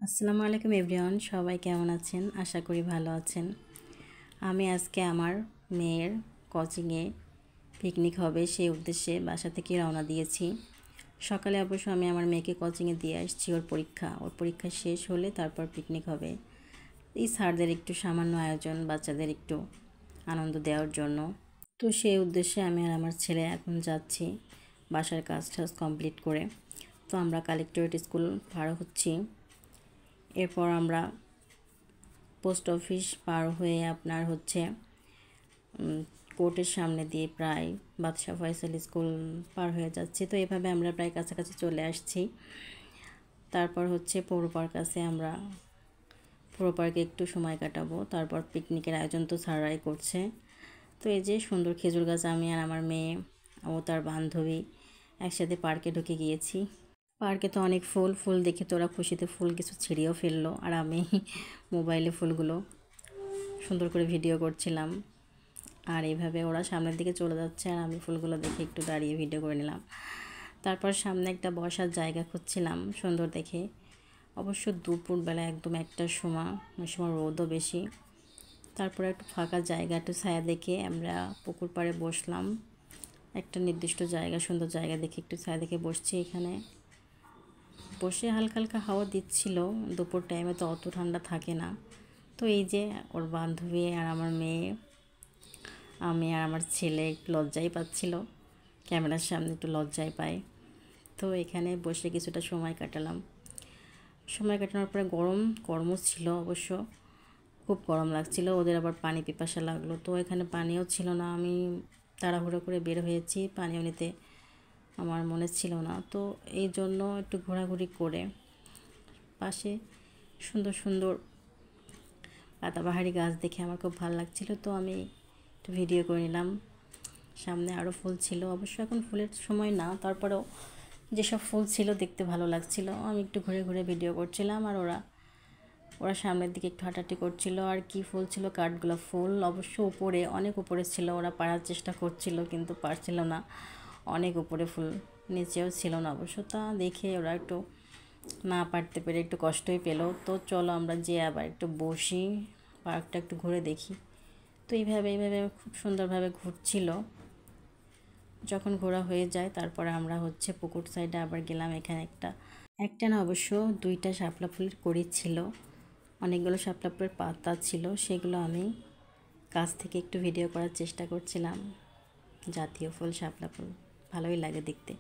আসসালামু আলাইকুম এভরিওয়ান, সবাই কেমন আছেন? আশা করি ভালো আছেন। আমি আজকে আমার মেয়ের কোচিংয়ে পিকনিক হবে সেই উদ্দেশ্যে বাসা থেকে রওনা দিয়েছি। সকালে অবশ্য আমি আমার মেয়েকে কোচিংয়ে দিয়ে আসছি, ওর পরীক্ষা শেষ হলে তারপর পিকনিক হবে। এই স্যারদের একটু সামান্য আয়োজন, বাচ্চাদের একটু আনন্দ দেওয়ার জন্য। তো সেই উদ্দেশ্যে আমি আর আমার ছেলে এখন যাচ্ছি বাসার কাজ টাজ কমপ্লিট করে। তো আমরা কালেক্টরেট স্কুল পার হচ্ছি। এরপর আমরা পোস্ট অফিস পার হয়ে আপনার হচ্ছে কোর্টের সামনে দিয়ে প্রায় বাদশা ফয়সাল স্কুল পার হয়ে যাচ্ছি। তো এভাবে আমরা প্রায় কাছাকাছি চলে আসছি। তারপর হচ্ছে পৌর পার্কে আমরা পৌর পার্কে একটু সময় কাটাবো। তারপর পিকনিকের আয়োজন তো স্যাররাই করছে। তো এই যে সুন্দর খেজুর গাছ, আমি আর আমার মেয়ে ও তার বান্ধবী একসাথে পার্কে ঢুকে গিয়েছি। পার্কে তো অনেক ফুল দেখে তো ওরা খুশিতে ফুল কিছু ছিঁড়েও ফেললো, আর আমি মোবাইলে ফুলগুলো সুন্দর করে ভিডিও করছিলাম। আর এইভাবে ওরা সামনের দিকে চলে যাচ্ছে আর আমি ফুলগুলো দেখে একটু দাঁড়িয়ে ভিডিও করে নিলাম। তারপর সামনে একটা বসার জায়গা খুঁজছিলাম সুন্দর দেখে। অবশ্য দুপুরবেলা একদম একটার সময়, ওই সময় রোদও বেশি। তারপরে একটু ফাঁকা জায়গা, একটু ছায়া দেখে আমরা পুকুর পাড়ে বসলাম। একটা নির্দিষ্ট জায়গা, সুন্দর জায়গা দেখে একটু ছায়া দেখে বসছি। এখানে বসে হালকা হালকা হাওয়া দিচ্ছিল। দুপুর টাইমে তো অত ঠান্ডা থাকে না। তো এই যে ওর বান্ধবী আর আমার মেয়ে, আমি আর আমার ছেলে একটু লজ্জাই পাচ্ছিল, ক্যামেরার সামনে একটু লজ্জায় পায়। তো এখানে বসে কিছুটা সময় কাটালাম। সময় কাটানোর পরে গরমও ছিল অবশ্য, খুব গরম লাগছিল। ওদের আবার পানি পিপাসা লাগলো, তো এখানে পানিও ছিল না। আমি তাড়াহুড়ো করে বের হয়েছি, পানিও নিতে আমার মনে ছিল না। তো এই জন্য একটু ঘোরাঘুরি করে পাশে সুন্দর সুন্দর পাতাবাহারি গাছ দেখে আমার খুব ভালো লাগছিল, তো আমি একটু ভিডিও করে নিলাম। সামনে আরও ফুল ছিল, অবশ্য এখন ফুলের সময় না, তারপরেও যেসব ফুল ছিল দেখতে ভালো লাগছিল। আমি একটু ঘুরে ঘুরে ভিডিও করছিলাম আর ওরা সামনের দিকে একটু হাঁটাহাঁটি করছিল। আর কি ফুল ছিল, কাঠগোলাপ ফুল, অবশ্য উপরে, অনেক উপরে ছিল। ওরা পারার চেষ্টা করছিল কিন্তু পারছিল না, অনেক উপরে ফুল, নিচেও ছিল না অবশ্য। তা দেখে ওরা একটু না পারতে পেরে একটু কষ্টই পেল। তো চলো আমরা যেয়ে আবার একটু বসি, পার্কটা একটু ঘুরে দেখি। তো এইভাবে খুব সুন্দরভাবে ঘুরছিল। যখন ঘোরা হয়ে যায় তারপরে আমরা হচ্ছে পুকুর সাইডে আবার গেলাম। এখানে একটা না, অবশ্য দুইটা শাপলা ফুলের কড়ি ছিল, অনেকগুলো শাপলা ফুলের পাতা ছিল, সেগুলো আমি কাছ থেকে একটু ভিডিও করার চেষ্টা করছিলাম। জাতীয় ফুল শাপলা ফুল, ভালোই লাগে দেখতে।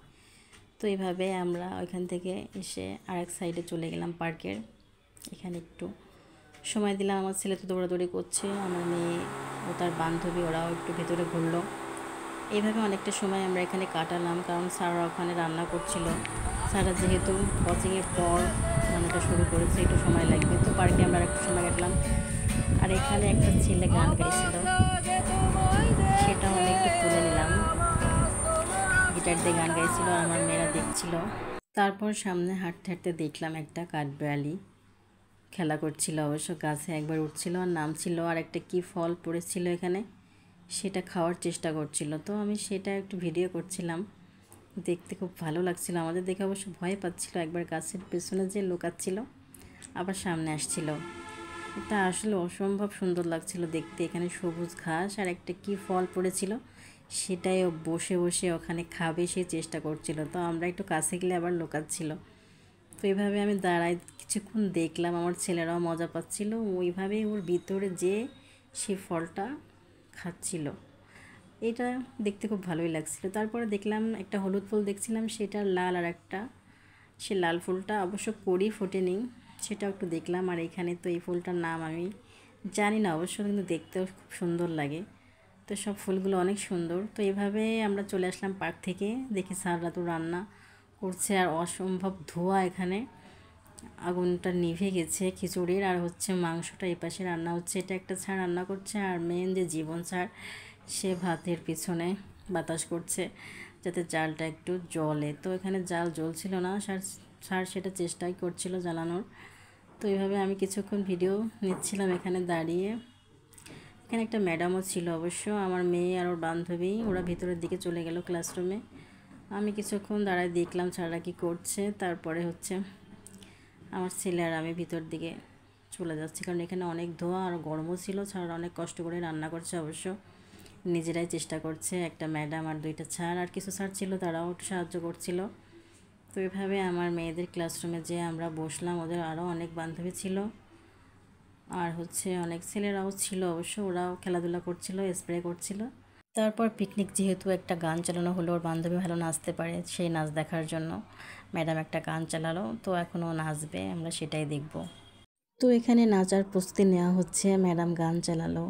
তো এইভাবে আমরা ওইখান থেকে এসে আরেক সাইডে চলে গেলাম পার্কের। এখানে একটু সময় দিলাম। আমার ছেলে তো দৌড়াদৌড়ি করছে, আমার মেয়ে ও তার বান্ধবী ওরাও একটু ভেতরে ঘুরলো। এইভাবে অনেকটা সময় আমরা এখানে কাটালাম, কারণ স্যাররা ওখানে রান্না করছিল। স্যাররা যেহেতু কোচিংয়ের পর রান্নাটা শুরু করেছে, একটু সময় লাগবে, তো পার্কে আমরা একটু সময় কাটলাম। আর এখানে একটা ছেলে গান গাইছিল, সেটা আমি একটু তুলে নিলাম। গিটার দিয়ে গান গাইছিল আর আমার মেয়েরা দেখছিল। তারপর সামনে হাঁটতে হাঁটতে দেখলাম একটা কাঠবিড়ালি খেলা করছিল, অবশ্য গাছে একবার উঠছিল আর নামছিল, আর একটা কি ফল পড়েছিল এখানে, সেটা খাওয়ার চেষ্টা করছিল। তো আমি সেটা একটু ভিডিও করছিলাম, দেখতে খুব ভালো লাগছিল। আমাদের দেখে অবশ্য ভয় পাচ্ছিল, একবার গাছের পেছনে যে লুকাচ্ছিল আবার সামনে আসছিল। এটা আসলে অসম্ভব সুন্দর লাগছিল দেখতে। এখানে সবুজ ঘাস আর একটা কি ফল পড়েছিল, সেটাই ও বসে বসে ওখানে খাবে সে চেষ্টা করছিল। তো আমরা একটু কাছে গেলে আবার লুকাচ্ছিল। তো এইভাবে আমি দাঁড়াই কিছুক্ষণ দেখলাম, আমার ছেলেরাও মজা পাচ্ছিল, ওইভাবেই ওর ভিতরে যে সে ফলটা খাচ্ছিল। এটা দেখতে খুব ভালোই লাগছিল। তারপরে দেখলাম একটা হলুদ ফুল দেখছিলাম, সেটা লাল, আর একটা সে লাল ফুলটা অবশ্য কড়ি ফোটেনি, সেটাও একটু দেখলাম। আর এখানে তো এই ফুলটার নাম আমি জানি না অবশ্য, কিন্তু দেখতেও খুব সুন্দর লাগে। তো সব ফুলগুলো অনেক সুন্দর। তো এভাবে আমরা চলে আসলাম পার্ক থেকে। দেখি স্যাররা তো রান্না করছে, আর অসম্ভব ধোঁয়া, এখানে আগুনটা নিভে গেছে খিচুড়ির, আর হচ্ছে মাংসটা এপাশে রান্না হচ্ছে। এটা একটা স্যার রান্না করছে, আর মেন যে জীবন স্যার, সে ভাতের পিছনে বাতাস করছে যাতে জালটা একটু জ্বলে। তো এখানে জাল জ্বলছিল না, স্যার সেটা চেষ্টাই করছিল জ্বালানোর। তো এইভাবে আমি কিছুক্ষণ ভিডিও নিচ্ছিলাম এখানে দাঁড়িয়ে। এখানে একটা ম্যাডামও ছিল অবশ্য, আমার মেয়ে আর ওর বান্ধবী, ওরা ভিতরের দিকে চলে গেল ক্লাসরুমে। আমি কিছুক্ষণ দাঁড়ায় দেখলাম স্যাররা কী করছে। তারপরে হচ্ছে আমার ছেলে আর আমি ভিতর দিকে চলে যাচ্ছি, কারণ এখানে অনেক ধোঁয়া আর গরমও ছিল। স্যার অনেক কষ্ট করে রান্না করছে, অবশ্য নিজেরাই চেষ্টা করছে। একটা ম্যাডাম আর দুইটা স্যার আর কিছু স্যার ছিল, তারাও একটু সাহায্য করছিল। তো এভাবে আমার মেয়েদের ক্লাসরুমে যে আমরা বসলাম, ওদের আরও অনেক বান্ধবী ছিল আর অনেক ছেলেরাও ছিল অবশ্য, ওরাও খেলাধুলা করছিল, স্প্রে করছিল। তারপর পিকনিক যেহেতু একটা গান চালানো হলো, ওর বান্ধবী ভালো নাচতে পারে, সেই নাচ দেখার জন্য ম্যাডাম একটা গান চালালো। তো এখনও নাচবে, আমরা সেটাই দেখব। তো এখানে নাচার প্রস্তুতি নেওয়া হচ্ছে, ম্যাডাম গান চালালো।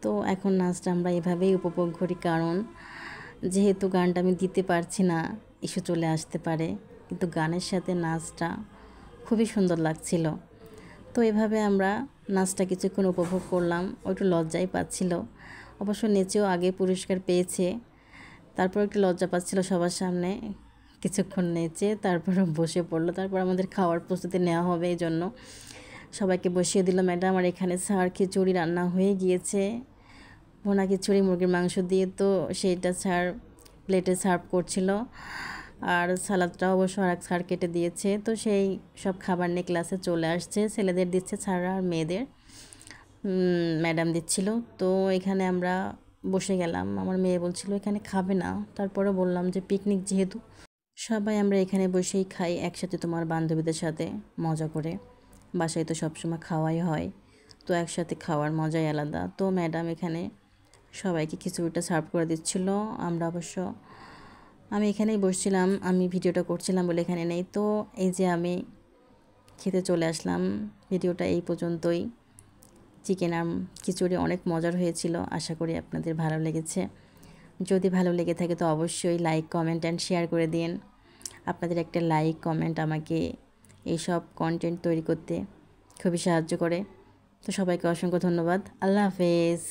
তো এখন নাচটা আমরা এভাবেই উপভোগ করি, কারণ যেহেতু গানটা আমি দিতে পারছি না, ইস্যু চলে আসতে পারে, কিন্তু গানের সাথে নাচটা খুবই সুন্দর লাগছিল। তো এভাবে আমরা নাচটা কিছুক্ষণ উপভোগ করলাম। ও একটু লজ্জাই পাচ্ছিল, অবশ্য নেচেও আগে পুরস্কার পেয়েছে, তারপর একটু লজ্জা পাচ্ছিল সবার সামনে। কিছুক্ষণ নেচে তারপর বসে পড়লো। তারপর আমাদের খাওয়ার প্রস্তুতি নেওয়া হবে, এই জন্য সবাইকে বসিয়ে দিল ম্যাডাম। আর এখানে স্যার খিচুড়ি রান্না হয়ে গিয়েছে, ভোনা খিচুড়ি মুরগির মাংস দিয়ে। তো সেইটা স্যার প্লেটে সার্ভ করছিল, আর সালাদটাও অবশ্য আর এক স্যার কেটে দিয়েছে। তো সেই সব খাবার নিয়ে ক্লাসে চলে আসছে, ছেলেদের দিচ্ছে স্যাররা আর মেয়েদের ম্যাডাম দিচ্ছিল। তো এখানে আমরা বসে গেলাম। আমার মেয়ে বলছিল এখানে খাবে না, তারপরে বললাম যে পিকনিক যেহেতু সবাই আমরা এখানে বসেই খাই একসাথে, তোমার বান্ধবীদের সাথে মজা করে। বাসায় তো সবসময় খাওয়াই হয়, তো একসাথে খাওয়ার মজাই আলাদা। তো ম্যাডাম এখানে সবাইকে খিচুড়িটা সার্ভ করে দিচ্ছিল। আমি এখানেই বসছিলাম, আমি ভিডিওটা করছিলাম বলে এখানে নেই। তো এই যে আমি খেতে চলে আসলাম। ভিডিওটা এই পর্যন্তই। চিকেন আর খিচুড়ি অনেক মজার হয়েছিল, আশা করি আপনাদের ভালো লেগেছে। যদি ভালো লেগে থাকে তো অবশ্যই লাইক, কমেন্ট অ্যান্ড শেয়ার করে দিন। আপনাদের একটা লাইক, কমেন্ট আমাকে এইসব কন্টেন্ট তৈরি করতে খুবই সাহায্য করে। তো সবাইকে অসংখ্য ধন্যবাদ। আল্লাহ হাফেজ।